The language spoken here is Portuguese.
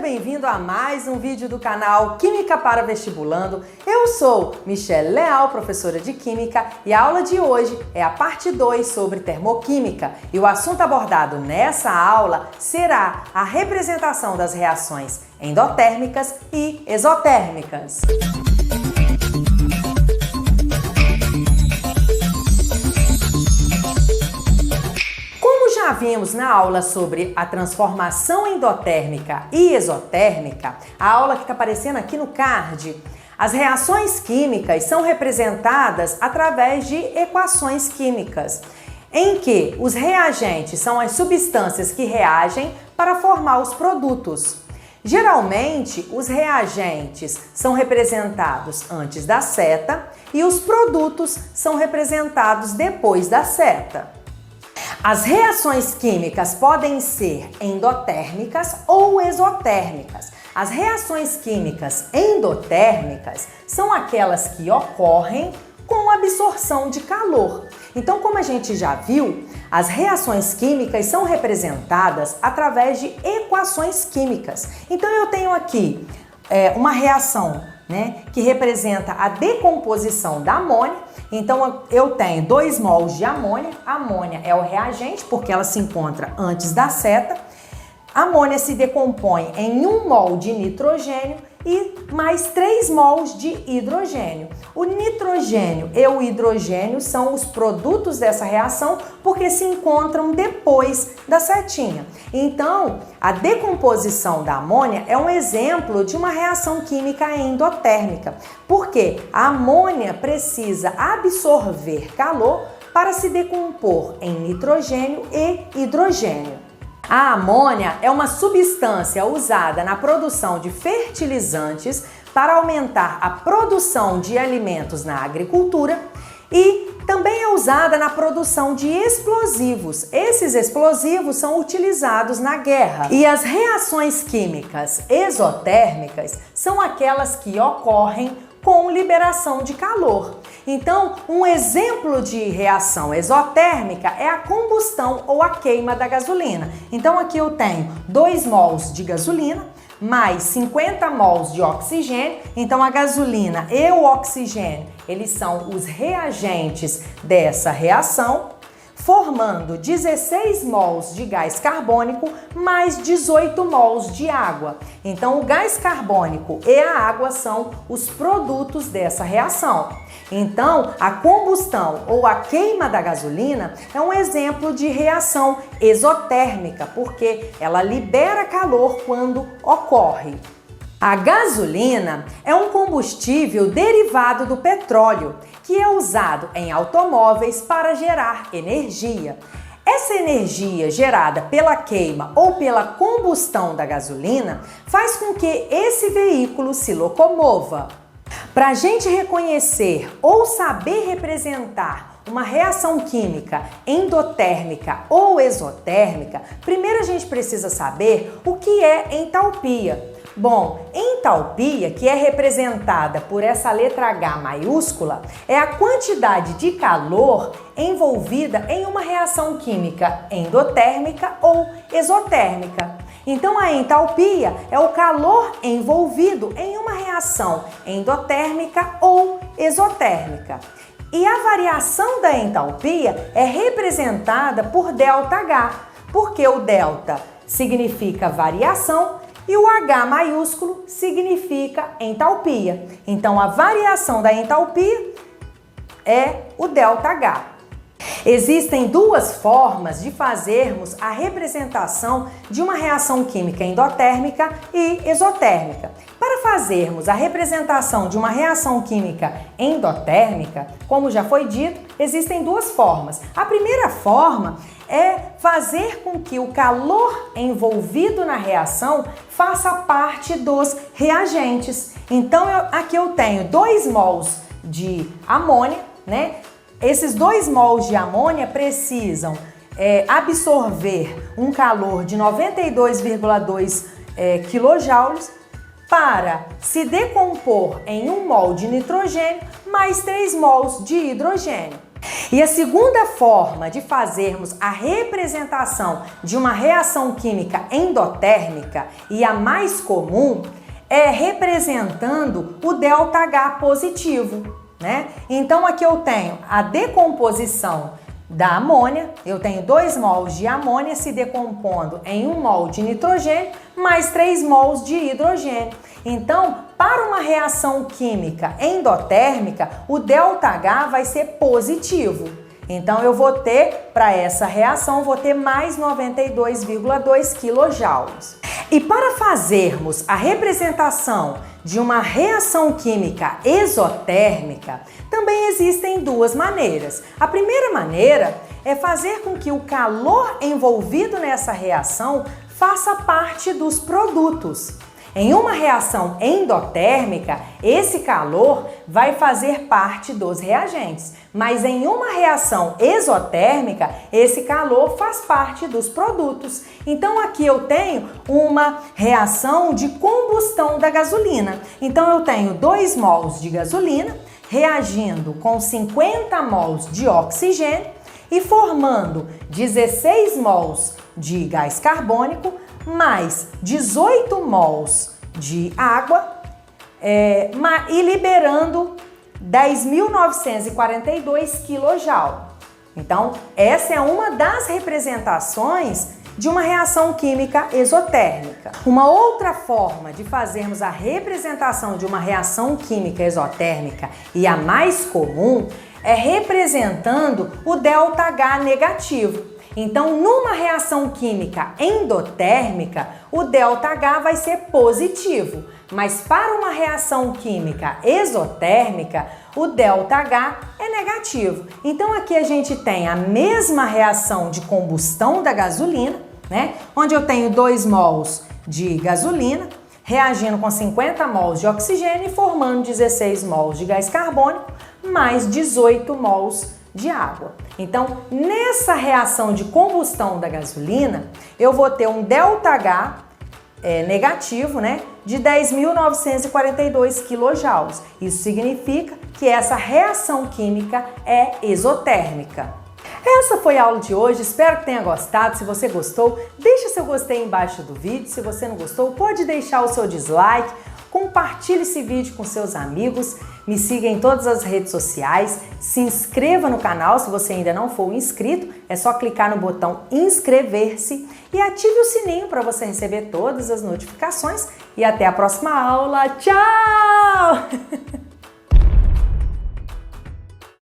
bem-vindo a mais um vídeo do canal Química para Vestibulando. Eu sou Michelle Leal, professora de Química, e a aula de hoje é a parte 2 sobre termoquímica. E o assunto abordado nessa aula será a representação das reações endotérmicas e exotérmicas. Já vimos na aula sobre a transformação endotérmica e exotérmica, a aula que está aparecendo aqui no card. As reações químicas são representadas através de equações químicas, em que os reagentes são as substâncias que reagem para formar os produtos. Geralmente, os reagentes são representados antes da seta e os produtos são representados depois da seta. As reações químicas podem ser endotérmicas ou exotérmicas. As reações químicas endotérmicas são aquelas que ocorrem com absorção de calor. Então, como a gente já viu, as reações químicas são representadas através de equações químicas. Então, eu tenho aqui uma reação, que representa a decomposição da amônia. Então, eu tenho 2 mols de amônia. A amônia é o reagente, porque ela se encontra antes da seta. A amônia se decompõe em 1 mol de nitrogênio e mais 3 mols de hidrogênio. O nitrogênio e o hidrogênio são os produtos dessa reação porque se encontram depois da setinha. Então, a decomposição da amônia é um exemplo de uma reação química endotérmica, porque a amônia precisa absorver calor para se decompor em nitrogênio e hidrogênio. A amônia é uma substância usada na produção de fertilizantes para aumentar a produção de alimentos na agricultura e também é usada na produção de explosivos. Esses explosivos são utilizados na guerra. E as reações químicas exotérmicas são aquelas que ocorrem com liberação de calor. Então, um exemplo de reação exotérmica é a combustão ou a queima da gasolina. Então, aqui eu tenho 2 mols de gasolina mais 50 mols de oxigênio. Então, a gasolina e o oxigênio, eles são os reagentes dessa reação, formando 16 mols de gás carbônico mais 18 mols de água. Então, o gás carbônico e a água são os produtos dessa reação. Então, a combustão ou a queima da gasolina é um exemplo de reação exotérmica, porque ela libera calor quando ocorre. A gasolina é um combustível derivado do petróleo, que é usado em automóveis para gerar energia. Essa energia gerada pela queima ou pela combustão da gasolina faz com que esse veículo se locomova. Para a gente reconhecer ou saber representar uma reação química endotérmica ou exotérmica, primeiro a gente precisa saber o que é entalpia. Bom, entalpia, que é representada por essa letra H maiúscula, é a quantidade de calor envolvida em uma reação química endotérmica ou exotérmica. Então, a entalpia é o calor envolvido em uma reação endotérmica ou exotérmica. E a variação da entalpia é representada por ΔH, porque o delta significa variação e o H maiúsculo significa entalpia. Então, a variação da entalpia é o ΔH. Existem 2 formas de fazermos a representação de uma reação química endotérmica e exotérmica. Para fazermos a representação de uma reação química endotérmica, como já foi dito, existem 2 formas. A primeira forma é fazer com que o calor envolvido na reação faça parte dos reagentes. Então, aqui eu tenho 2 mols de amônia, Esses 2 mols de amônia precisam absorver um calor de 92,2 quilojoules para se decompor em 1 mol de nitrogênio mais 3 mols de hidrogênio. E a segunda forma de fazermos a representação de uma reação química endotérmica, e a mais comum, é representando o ΔH positivo, né? Então aqui eu tenho a decomposição da amônia, eu tenho 2 mols de amônia se decompondo em 1 mol de nitrogênio mais 3 mols de hidrogênio. Então, para uma reação química endotérmica, o ΔH vai ser positivo. Então, eu vou ter, para essa reação, vou ter mais 92,2 kJ. E para fazermos a representação de uma reação química exotérmica, também existem 2 maneiras. A primeira maneira é fazer com que o calor envolvido nessa reação faça parte dos produtos. Em uma reação endotérmica, esse calor vai fazer parte dos reagentes, mas em uma reação exotérmica, esse calor faz parte dos produtos. Então aqui eu tenho uma reação de combustão da gasolina. Então eu tenho 2 mols de gasolina reagindo com 50 mols de oxigênio e formando 16 mols de gás carbônico mais 18 mols de água e liberando 10.942 kJ. Então, essa é uma das representações de uma reação química exotérmica. Uma outra forma de fazermos a representação de uma reação química exotérmica, e a mais comum, é representando o ΔH negativo. Então, numa reação química endotérmica, o ΔH vai ser positivo, mas para uma reação química exotérmica, o ΔH é negativo. Então, aqui a gente tem a mesma reação de combustão da gasolina, né? Onde eu tenho 2 mols de gasolina reagindo com 50 mols de oxigênio e formando 16 mols de gás carbônico mais 18 mols de água. Então, nessa reação de combustão da gasolina, eu vou ter um ΔH negativo, né, de 10.942 kJ. Isso significa que essa reação química é exotérmica. Essa foi a aula de hoje, espero que tenha gostado. Se você gostou, deixa seu gostei embaixo do vídeo. Se você não gostou, pode deixar o seu dislike. Compartilhe esse vídeo com seus amigos, me siga em todas as redes sociais, se inscreva no canal se você ainda não for inscrito, é só clicar no botão inscrever-se e ative o sininho para você receber todas as notificações e até a próxima aula. Tchau!